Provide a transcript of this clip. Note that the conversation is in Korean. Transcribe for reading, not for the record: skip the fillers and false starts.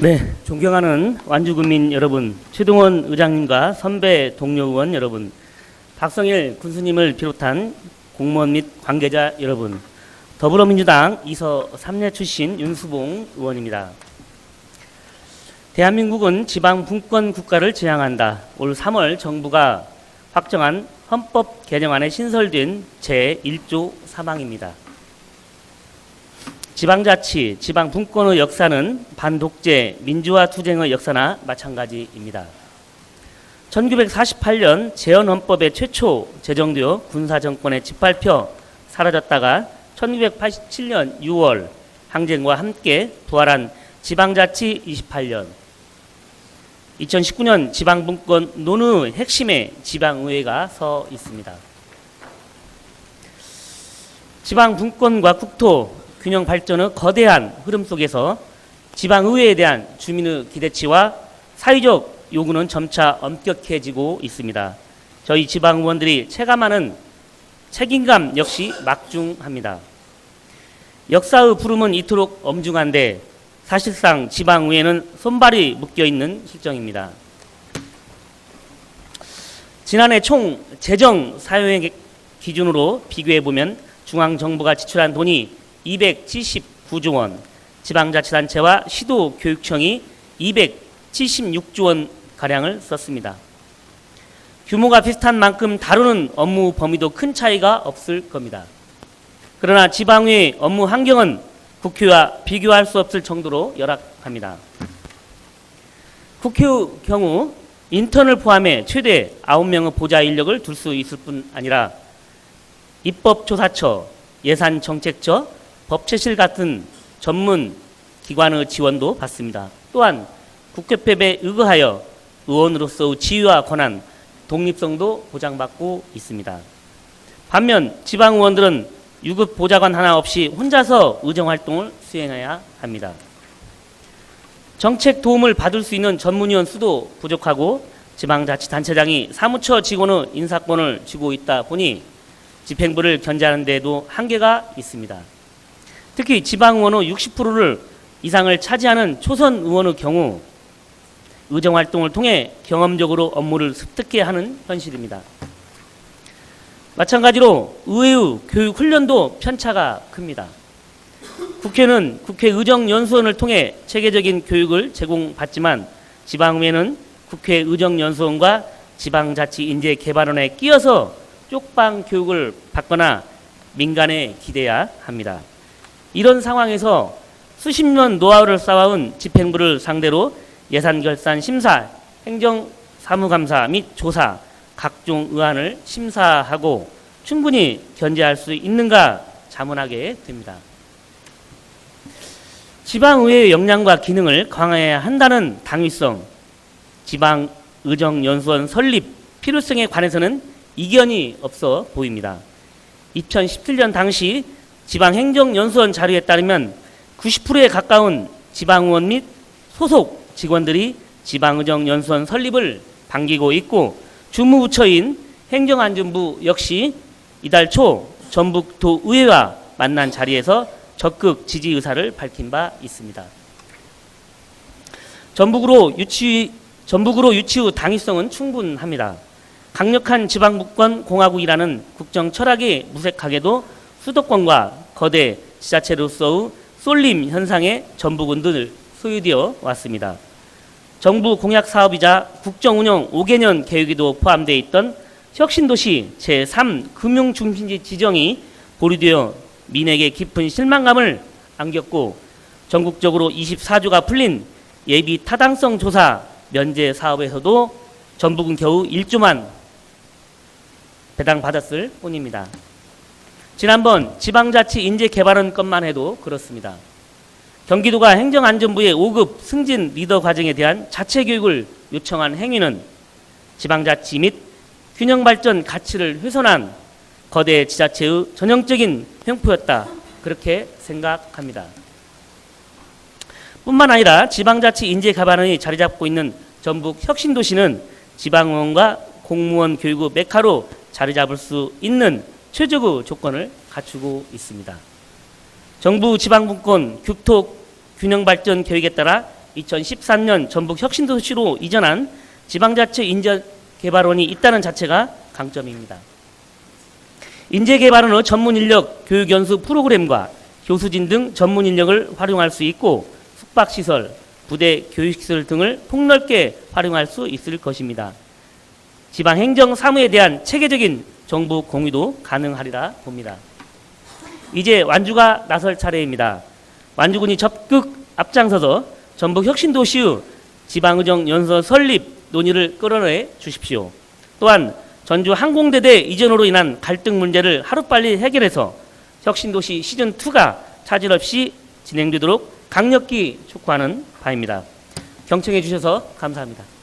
네, 존경하는 완주군민 여러분, 최동원 의장님과 선배 동료 의원 여러분, 박성일 군수님을 비롯한 공무원 및 관계자 여러분, 더불어민주당 이서 3례 출신 윤수봉 의원입니다. 대한민국은 지방분권 국가를 지향한다. 올 3월 정부가 확정한 헌법 개정안에 신설된 제1조 3항입니다. 지방자치, 지방분권의 역사는 반독재, 민주화 투쟁의 역사나 마찬가지입니다. 1948년 제헌헌법에 최초 제정되어 군사정권에 짓밟혀 사라졌다가 1987년 6월 항쟁과 함께 부활한 지방자치 28년, 2019년 지방분권 논의의 핵심에 지방의회가 서 있습니다. 지방분권과 국토 균형 발전의 거대한 흐름 속에서 지방의회에 대한 주민의 기대치와 사회적 요구는 점차 엄격해지고 있습니다. 저희 지방의원들이 체감하는 책임감 역시 막중합니다. 역사의 부름은 이토록 엄중한데 사실상 지방의회는 손발이 묶여있는 실정입니다. 지난해 총 재정 사용액 기준으로 비교해보면 중앙정부가 지출한 돈이 279조 원, 지방자치단체와 시도교육청이 276조 원가량을 썼습니다. 규모가 비슷한 만큼 다루는 업무 범위도 큰 차이가 없을 겁니다. 그러나 지방의회 업무 환경은 국회와 비교할 수 없을 정도로 열악합니다. 국회의 경우 인턴을 포함해 최대 9명의 보좌 인력을 둘 수 있을 뿐 아니라 입법조사처, 예산정책처, 법제실 같은 전문 기관의 지원도 받습니다. 또한 국회법에 의거하여 의원으로서의 지위와 권한, 독립성도 보장받고 있습니다. 반면 지방의원들은 유급 보좌관 하나 없이 혼자서 의정활동을 수행해야 합니다. 정책 도움을 받을 수 있는 전문위원 수도 부족하고 지방자치단체장이 사무처 직원의 인사권을 쥐고 있다 보니 집행부를 견제하는 데에도 한계가 있습니다. 특히 지방의원의 60%를 이상을 차지하는 초선 의원의 경우 의정활동을 통해 경험적으로 업무를 습득해 하는 현실입니다. 마찬가지로 의회의 교육훈련도 편차가 큽니다. 국회는 국회의정연수원을 통해 체계적인 교육을 제공받지만 지방의회는 국회의정연수원과 지방자치인재개발원에 끼어서 쪽방 교육을 받거나 민간에 기대야 합니다. 이런 상황에서 수십 년 노하우를 쌓아온 집행부를 상대로 예산결산 심사, 행정사무감사 및 조사, 각종 의안을 심사하고 충분히 견제할 수 있는가 자문하게 됩니다. 지방의회의 역량과 기능을 강화해야 한다는 당위성, 지방의정연수원 설립 필요성에 관해서는 이견이 없어 보입니다. 2017년 당시 지방행정연수원 자료에 따르면 90%에 가까운 지방의원 및 소속 직원들이 지방의정연수원 설립을 반기고 있고 주무부처인 행정안전부 역시 이달 초 전북도의회와 만난 자리에서 적극 지지 의사를 밝힌 바 있습니다. 전북으로 유치 후 당위성은 충분합니다. 강력한 지방분권 공화국이라는 국정 철학이 무색하게도 수도권과 거대 지자체로서의 쏠림 현상에 전북은 늘 소유되어 왔습니다. 정부 공약 사업이자 국정운영 5개년 계획에도 포함되어 있던 혁신도시 제3금융중심지 지정이 보류되어 민에게 깊은 실망감을 안겼고 전국적으로 24조가 풀린 예비 타당성 조사 면제 사업에서도 전북은 겨우 1조만 배당받았을 뿐입니다. 지난번 지방자치 인재개발원 것만 해도 그렇습니다. 경기도가 행정안전부의 5급 승진 리더 과정에 대한 자체교육을 요청한 행위는 지방자치 및 균형발전 가치를 훼손한 거대 지자체의 전형적인 횡포였다. 그렇게 생각합니다. 뿐만 아니라 지방자치 인재개발원이 자리 잡고 있는 전북 혁신도시는 지방의원과 공무원 교육의 메카로 자리 잡을 수 있는 최적의 조건을 갖추고 있습니다. 정부 지방분권 국토 균형발전 계획에 따라 2013년 전북 혁신도시로 이전한 지방자치 인재개발원이 있다는 자체가 강점입니다. 인재개발원의 전문인력 교육연수 프로그램과 교수진 등 전문인력을 활용할 수 있고 숙박시설, 부대 교육시설 등을 폭넓게 활용할 수 있을 것입니다. 지방행정사무에 대한 체계적인 정보 공유도 가능하리라 봅니다. 이제 완주가 나설 차례입니다. 완주군이 적극 앞장서서 전북 혁신도시의 지방의정 연서 설립 논의를 끌어내 주십시오. 또한 전주 항공대대 이전으로 인한 갈등 문제를 하루빨리 해결해서 혁신도시 시즌2가 차질 없이 진행되도록 강력히 촉구하는 바입니다. 경청해 주셔서 감사합니다.